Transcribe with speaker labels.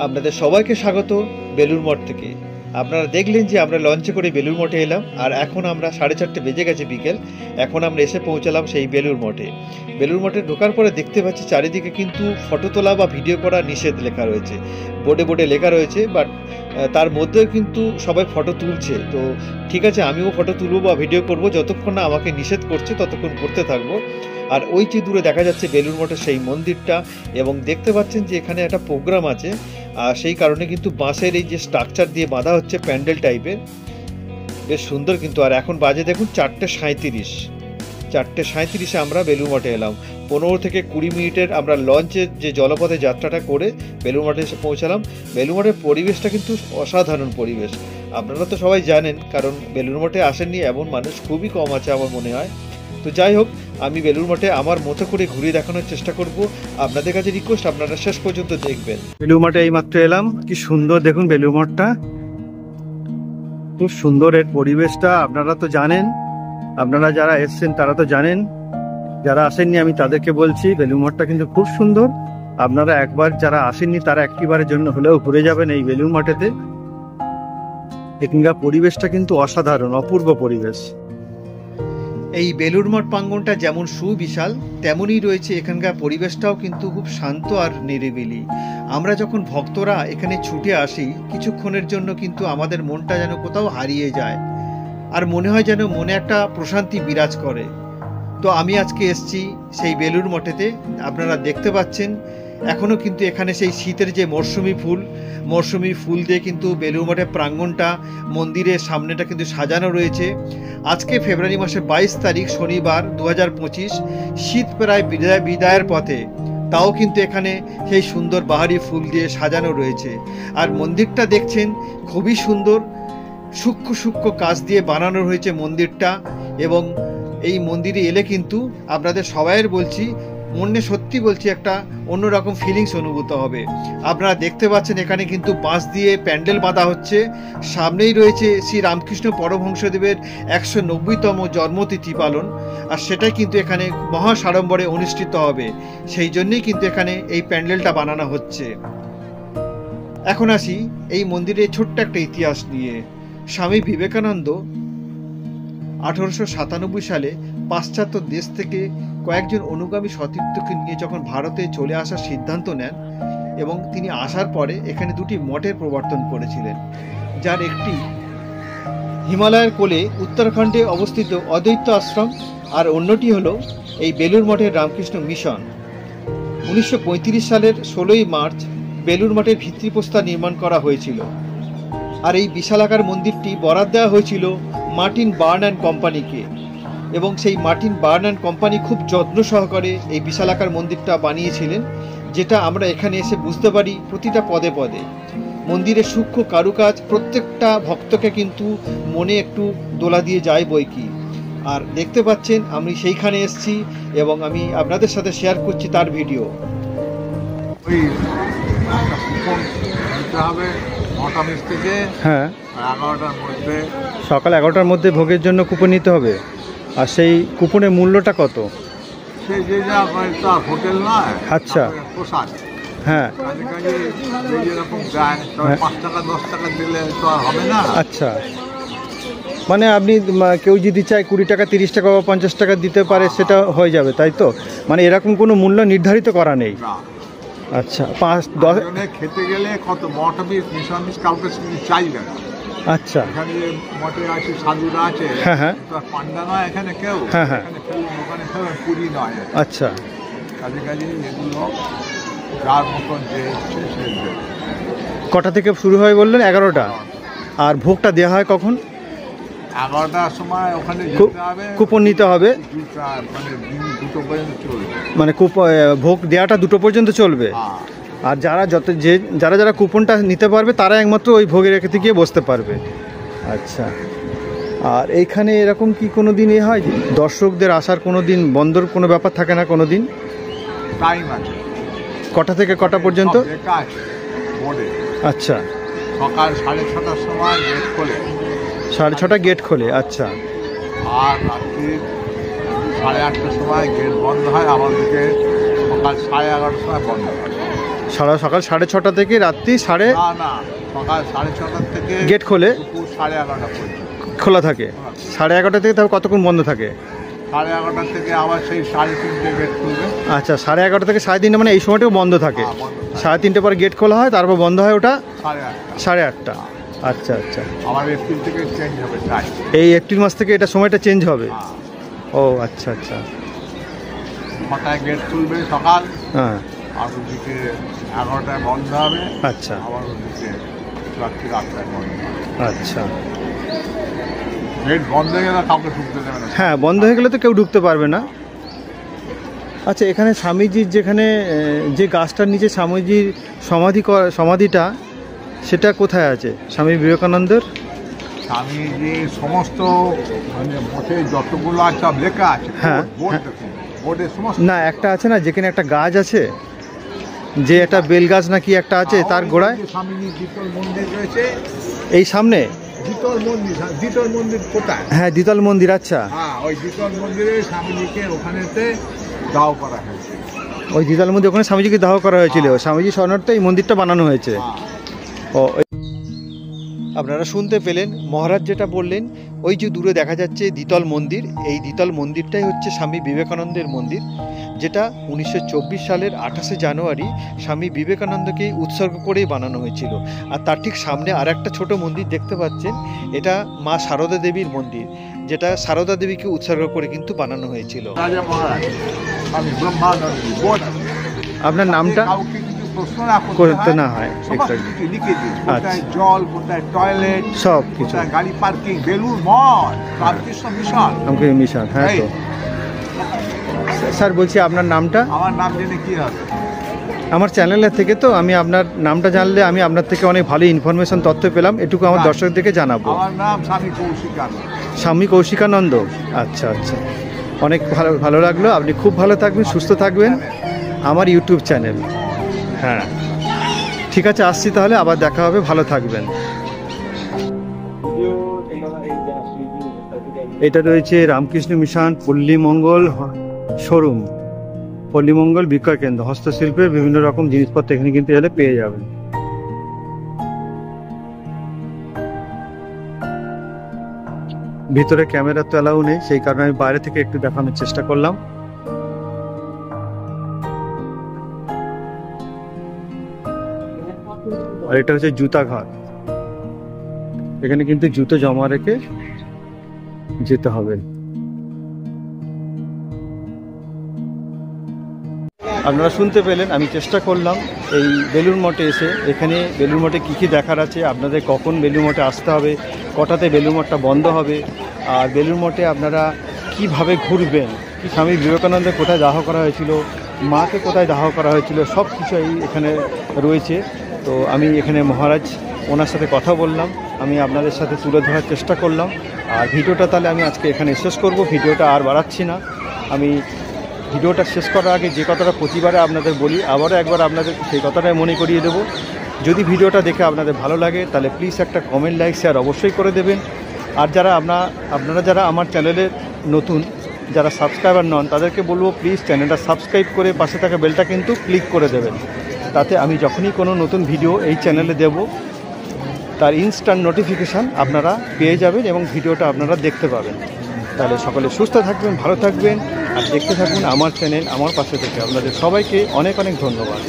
Speaker 1: আপনাদের সবাইকে স্বাগত বেলুড় মঠ থেকে। আপনারা দেখলেন যে আমরা লঞ্চে করে বেলুড় মঠে এলাম, আর এখন আমরা 4:30 বেজে গেছে বিকেল। এখন আমরা এসে পৌঁছালাম সেই বেলুড় মঠে। বেলুড় মঠে ঢোকার পরে দেখতে পাচ্ছি চারিদিকে কিন্তু ফটো তোলা বা ভিডিও করা নিষেধ লেখা রয়েছে, বোর্ডে বোর্ডে লেখা রয়েছে, বাট তার মধ্যেও কিন্তু সবাই ফটো তুলছে। তো ঠিক আছে, আমিও ফটো তুলবো বা ভিডিও করব, যতক্ষণ না আমাকে নিষেধ করছে ততক্ষণ করতে থাকবো। আর ওই যে দূরে দেখা যাচ্ছে বেলুড় মঠের সেই মন্দিরটা, এবং দেখতে পাচ্ছেন যে এখানে একটা প্রোগ্রাম আছে, আর সেই কারণে কিন্তু বাঁশের এই যে স্ট্রাকচার দিয়ে বাঁধা হচ্ছে প্যান্ডেল টাইপের, বেশ সুন্দর কিন্তু। আর এখন বাজে দেখুন 4:37। 4:37-এ আমরা বেলুড় মঠে এলাম। 15 থেকে 20 মিনিটের আমরা লঞ্চের যে জলপথে যাত্রাটা করে বেলুড় মঠে এসে পৌঁছালাম। বেলুড় মঠের পরিবেশটা কিন্তু অসাধারণ পরিবেশ, আপনারা তো সবাই জানেন, কারণ বেলুড় মঠে আসেননি এমন মানুষ খুবই কম আছে আমার মনে হয়। তো যাই হোক, আমি বেলুড় মঠে আমার মতো করে ঘুরিয়ে দেখানোর চেষ্টা করব। আপনাদের কাছে রিকোয়েস্ট, আপনারা শেষ পর্যন্ত দেখবেন। বেলুড় মঠে এইমাত্র এলাম, কি সুন্দর দেখুন বেলুড় মঠটা, খুব সুন্দর এর পরিবেশটা। আপনারা তো জানেন, আপনারা যারা এসছেন তারা তো জানেন, যারা আসেননি আমি তাদেরকে বলছি বেলুড় মঠটা কিন্তু খুব সুন্দর। আপনারা একবার যারা আসেননি তারা একটিবারের জন্য হলেও ঘুরে যাবেন এই বেলুড় মঠেতে। এখানকার পরিবেশটা কিন্তু অসাধারণ, অপূর্ব পরিবেশ। এই বেলুড় মঠ প্রাঙ্গণটা যেমন সুবিশাল, তেমনই রয়েছে এখানকার পরিবেশটাও কিন্তু খুব শান্ত আর নিরিবিলি। আমরা যখন ভক্তরা এখানে ছুটে আসি, কিছুক্ষণের জন্য কিন্তু আমাদের মনটা যেন কোথাও হারিয়ে যায়, আর মনে হয় যেন মনে একটা প্রশান্তি বিরাজ করে। তো আমি আজকে এসেছি সেই বেলুড় মঠেতে। আপনারা দেখতে পাচ্ছেন এখনও কিন্তু এখানে সেই শীতের যে মরশুমি ফুল দিয়ে কিন্তু বেলুড় মঠের প্রাঙ্গণটা, মন্দিরের সামনেটা কিন্তু সাজানো রয়েছে। আজকে ফেব্রুয়ারি মাসের 22 তারিখ শনিবার 2025, শীত প্রায় বিদায়ের পথে, তাও কিন্তু এখানে সেই সুন্দর বাহারি ফুল দিয়ে সাজানো রয়েছে। আর মন্দিরটা দেখছেন খুবই সুন্দর, সূক্ষ্ম সূক্ষ্ম কাজ দিয়ে বানানো হয়েছে মন্দিরটা। এবং এই মন্দিরে এলে কিন্তু আপনাদের সবাইয়ের বলছি, মনে সত্যি বলছি, একটা অন্যরকম ফিলিংস অনুভূত হবে। আপনারা দেখতে পাচ্ছেন এখানে কিন্তু বাঁশ দিয়ে প্যান্ডেল বাঁধা হচ্ছে। সামনেই রয়েছে শ্রী রামকৃষ্ণ পরমহংসদেবের 190তম জন্মতিথি পালন, আর সেটাই কিন্তু এখানে মহাসাড়ম্বরে অনুষ্ঠিত হবে। সেই জন্যই কিন্তু এখানে এই প্যান্ডেলটা বানানো হচ্ছে। এখন আসি এই মন্দিরের ছোট্ট একটা ইতিহাস নিয়ে। স্বামী বিবেকানন্দ 1897 সালে পাশ্চাত্য দেশ থেকে কয়েকজন অনুগামী সতীর্থকে নিয়ে যখন ভারতে চলে আসার সিদ্ধান্ত নেন, এবং তিনি আসার পরে এখানে দুটি মঠের প্রবর্তন করেছিলেন, যার একটি হিমালয়ের কোলে উত্তরাখণ্ডে অবস্থিত অদ্বৈত আশ্রম, আর অন্যটি হলো এই বেলুড় মঠের রামকৃষ্ণ মিশন। 1935 সালের 16ই মার্চ বেলুড় মঠের ভিত্তিপ্রস্তর নির্মাণ করা হয়েছিল। আর এই বিশালাকার মন্দিরটি বরাদ দেওয়া হয়েছিল মার্টিন বার্ন অ্যান্ড কোম্পানিকে, এবং সেই মার্টিন বার্ন অ্যান্ড কোম্পানি খুব যত্ন সহকারে এই বিশালাকার মন্দিরটা বানিয়েছিলেন, যেটা আমরা এখানে এসে বুঝতে পারি প্রতিটা পদে পদে। মন্দিরের সূক্ষ্ম কারুকাজ প্রত্যেকটা ভক্তকে কিন্তু মনে একটু দোলা দিয়ে যায় বই কি। আর দেখতে পাচ্ছেন আমি সেইখানে এসেছি, এবং আমি আপনাদের সাথে শেয়ার করছি তার ভিডিও। হ্যাঁ, সকাল 11টার মধ্যে ভোগের জন্য কুপন নিতে হবে। আর সেই কুপনের মূল্যটা কত? আচ্ছা, হ্যাঁ, আচ্ছা, মানে আপনি কেউ যদি চায় 20 টাকা, 30 টাকা বা 50 টাকা দিতে পারে, সেটা হয়ে যাবে, তাই তো? মানে এরকম কোনো মূল্য নির্ধারিত করা নেই। আচ্ছা, 5-10
Speaker 2: খেতে গেলে কত কাউকে চাইবে না।
Speaker 1: আচ্ছা,
Speaker 2: এখানে যে মঠে আছে সাধুরা আছে,
Speaker 1: হ্যাঁ হ্যাঁ,
Speaker 2: পান্ডা নয় এখানে কেউ,
Speaker 1: হ্যাঁ হ্যাঁ,
Speaker 2: ওখানে পুরি নয়।
Speaker 1: আচ্ছা,
Speaker 2: কাজে কাজে এগুলো যার মতন যে সে।
Speaker 1: কটা থেকে শুরু হয় বললেন? 11টা। আর ভোগটা দেওয়া হয় কখন?
Speaker 2: 11টার সময় ওখানে
Speaker 1: কুপন নিতে হবে,
Speaker 2: মানে 2টো পর্যন্ত চলবে,
Speaker 1: মানে ভোগ দেওয়াটা 2টো পর্যন্ত চলবে। আর যারা কুপনটা নিতে পারবে তারা একমাত্র ওই ভোগে রেখে গিয়ে বসতে পারবে। আচ্ছা, আর এইখানে এরকম কি কোনো দিন হয় দর্শকদের আসার কোনো দিন বন্ধর কোনো ব্যাপার থাকে না? কোনো দিন
Speaker 2: টাইম আছে।
Speaker 1: কটা থেকে কটা পর্যন্ত? আচ্ছা,
Speaker 2: সকাল 6:30টার সময় গেট খোলে।
Speaker 1: 6:30 গেট খোলে, আচ্ছা।
Speaker 2: আর রাত্রি 8:30টার সময় গেট বন্ধ হয়, আমাদেরকে সকাল 11:30টার সময় বন্ধ হয়।
Speaker 1: সকাল 6:30 থেকে রাত্রি সাড়ে
Speaker 2: না না, সকাল 6:30 থেকে
Speaker 1: গেট খোলে
Speaker 2: দুপুর 11:30 পর্যন্ত
Speaker 1: খোলা থাকে। 11:30 থেকে তারপর কতক্ষণ বন্ধ থাকে?
Speaker 2: 11:30 থেকে আবার সেই 3:30 গেট খুলবে।
Speaker 1: আচ্ছা, 11:30 থেকে 3:30 মানে এই সময়টাও বন্ধ থাকে।
Speaker 2: হ্যাঁ, বন্ধ থাকে।
Speaker 1: 3:30 পরে গেট খোলা হয়, তারপর বন্ধ হয় ওটা
Speaker 2: 8:30।
Speaker 1: 8:30। আচ্ছা আচ্ছা,
Speaker 2: আবার এপ্রিল থেকে চেঞ্জ হবে টাইম।
Speaker 1: এই এপ্রিল মাস থেকে এটা সময়টা চেঞ্জ হবে।
Speaker 2: হ্যাঁ,
Speaker 1: ও আচ্ছা আচ্ছা।
Speaker 2: 6টায় গেট খুলবে সকাল,
Speaker 1: হ্যাঁ
Speaker 2: আর ওদিকে 11টায় বন্ধ হবে,
Speaker 1: আচ্ছা
Speaker 2: আবার ওদিকে রাত্রি 8টায় বন্ধ হবে।
Speaker 1: আচ্ছা।
Speaker 2: গেট বন্ধ হয়ে গেলে কাউকে ঢুকতে দেবে না।
Speaker 1: হ্যাঁ, বন্ধ হয়ে গেলে তো কেউ ঢুকতে পারবে না। আচ্ছা, এখানে স্বামীজির যেখানে যে গাছটার নিচে স্বামীজির সমাধিটা সেটা কোথায় আছে? স্বামী বিবেকানন্দের?
Speaker 2: স্বামীজি সমস্ত মানে মঠে যতগুলো আছে সব লেখা আছে।
Speaker 1: হ্যাঁ,
Speaker 2: বোর্ড
Speaker 1: হ্যাঁ।
Speaker 2: দেখুন, বোর্ডে সমস্ত।
Speaker 1: না, একটা আছে না যেখানে একটা গাছ আছে, যে একটা বেল গাছ নাকি একটা আছে তার গোড়ায়?
Speaker 2: স্বামীজি দ্বিতল মন্দির রয়েছে
Speaker 1: এই সামনে
Speaker 2: দ্বিতল মন্দির। দ্বিতল মন্দির কোথায়?
Speaker 1: হ্যাঁ, দ্বিতল মন্দির। আচ্ছা,
Speaker 2: হ্যাঁ, ওই দ্বিতল মন্দিরে স্বামীজিকে ওখানেতে দাহ করা হয়েছে।
Speaker 1: ওই দ্বিতল মন্দির, ওখানে স্বামীজিকে দাহ করা হয়েছিল। স্বামীজি স্মরণার্থে এই মন্দিরটা বানানো হয়েছে।
Speaker 2: হ্যাঁ।
Speaker 1: ও, আপনারা শুনতে পেলেন মহারাজ যেটা বললেন। ওই যে দূরে দেখা যাচ্ছে দ্বিতল মন্দির, এই দ্বিতল মন্দিরটাই হচ্ছে স্বামী বিবেকানন্দের মন্দির, যেটা 1924 সালের 28শে জানুয়ারি স্বামী বিবেকানন্দকে উৎসর্গ করেই বানানো হয়েছিল। আর তার ঠিক সামনে আর একটা ছোট মন্দির দেখতে পাচ্ছেন, এটা মা সারদা দেবীর মন্দির, যেটা সারদা দেবীকে উৎসর্গ করে কিন্তু বানানো হয়েছিল।
Speaker 2: রাজা মহারাজ স্বামী ব্রহ্মানন্দজি বোর্ড।
Speaker 1: আপনার নামটা
Speaker 2: কাউকে কিছু প্রশ্ন না
Speaker 1: করতে না হয়,
Speaker 2: সমস্ত
Speaker 1: exactly।
Speaker 2: কিছু লিখে দিন।
Speaker 1: আচ্ছা।
Speaker 2: কোথায় জল, কোথায় টয়লেট,
Speaker 1: সব কিছু।
Speaker 2: কোথায় গাড়ি পার্কিং, বেলুর মঠ, রামকৃষ্ণ মিশন।
Speaker 1: আমাকে মিশন, হ্যাঁ তো। স্যার বলছি আপনার নামটা?
Speaker 2: আমার নাম জেনে কি হবে?
Speaker 1: আমার চ্যানেলের থেকে তো আমি আপনার নামটা জানলে আমি আপনার থেকে অনেক ভালো ইনফরমেশন তথ্য পেলাম, এটুকু আমার দর্শকদেরকে জানাবো।
Speaker 2: আমার নাম স্বামী কৌশিকানন্দ।
Speaker 1: স্বামী কৌশিকানন্দ। আচ্ছা আচ্ছা, অনেক ভালো লাগলো। আপনি খুব ভালো থাকবেন, সুস্থ থাকবেন। আমার ইউটিউব চ্যানেল। হ্যাঁ, ঠিক আছে, আসছি তাহলে, আবার দেখা হবে। ভালো থাকবেন। এটা রয়েছে রামকৃষ্ণ মিশন পল্লীমঙ্গল শোরুম, পল্লীমঙ্গল বিক্রয় কেন্দ্র। হস্তশিল্পের বিভিন্ন রকম জিনিসপত্র এখানে কিন্তু এলে পেয়ে যাবেন। ভিতরে ক্যামেরা তো অ্যালাউ নেই, সেই কারণে আমি বাইরে থেকে একটু দেখানোর চেষ্টা করলাম। আর এটা হচ্ছে জুতা ঘর। এখানে কিন্তু জুতো জমা রেখে যেতে হবে। আপনারা শুনতে পেলেন, আমি চেষ্টা করলাম এই বেলুড় মঠে এসে, এখানে বেলুড় মঠে কী কী দেখার আছে, আপনাদের কখন বেলুড় মঠে আসতে হবে, কটাতে বেলুড় মঠটা বন্ধ হবে, আর বেলুড় মঠে আপনারা কিভাবে ঘুরবেন, কি স্বামী বিবেকানন্দের কোথায় দাহ করা হয়েছিল, মাকে কোথায় দাহ করা হয়েছিল, সব কিছুই এখানে রয়েছে। তো আমি এখানে মহারাজ ওনার সাথে কথা বললাম, আমি আপনাদের সাথে তুলে ধরার চেষ্টা করলাম। আর ভিডিওটা তাহলে আমি আজকে এখানে শেষ করব। ভিডিওটা আর বাড়াচ্ছি না। আমি ভিডিওটা শেষ করার আগে যে কথাটা প্রতিবারে আপনাদের বলি, আবারও একবার আপনাদের সেই কথাটাই মনে করিয়ে দেবো। যদি ভিডিওটা দেখে আপনাদের ভালো লাগে তাহলে প্লিজ একটা কমেন্ট, লাইক, শেয়ার অবশ্যই করে দেবেন। আর যারা আপনারা যারা আমার চ্যানেলের নতুন, যারা সাবস্ক্রাইবার নন, তাদেরকে বলবো প্লিজ চ্যানেলটা সাবস্ক্রাইব করে পাশে থাকা বেলটা কিন্তু ক্লিক করে দেবেন। তাতে আমি যখনই কোনো নতুন ভিডিও এই চ্যানেলে দেব, তার ইনস্ট্যান্ট নোটিফিকেশান আপনারা পেয়ে যাবেন এবং ভিডিওটা আপনারা দেখতে পাবেন। তাহলে সকলে সুস্থ থাকবেন, ভালো থাকবেন, আর দেখতে থাকুন আমার চ্যানেল, আমার পাশে থেকে। আপনাদের সবাইকে অনেক অনেক ধন্যবাদ।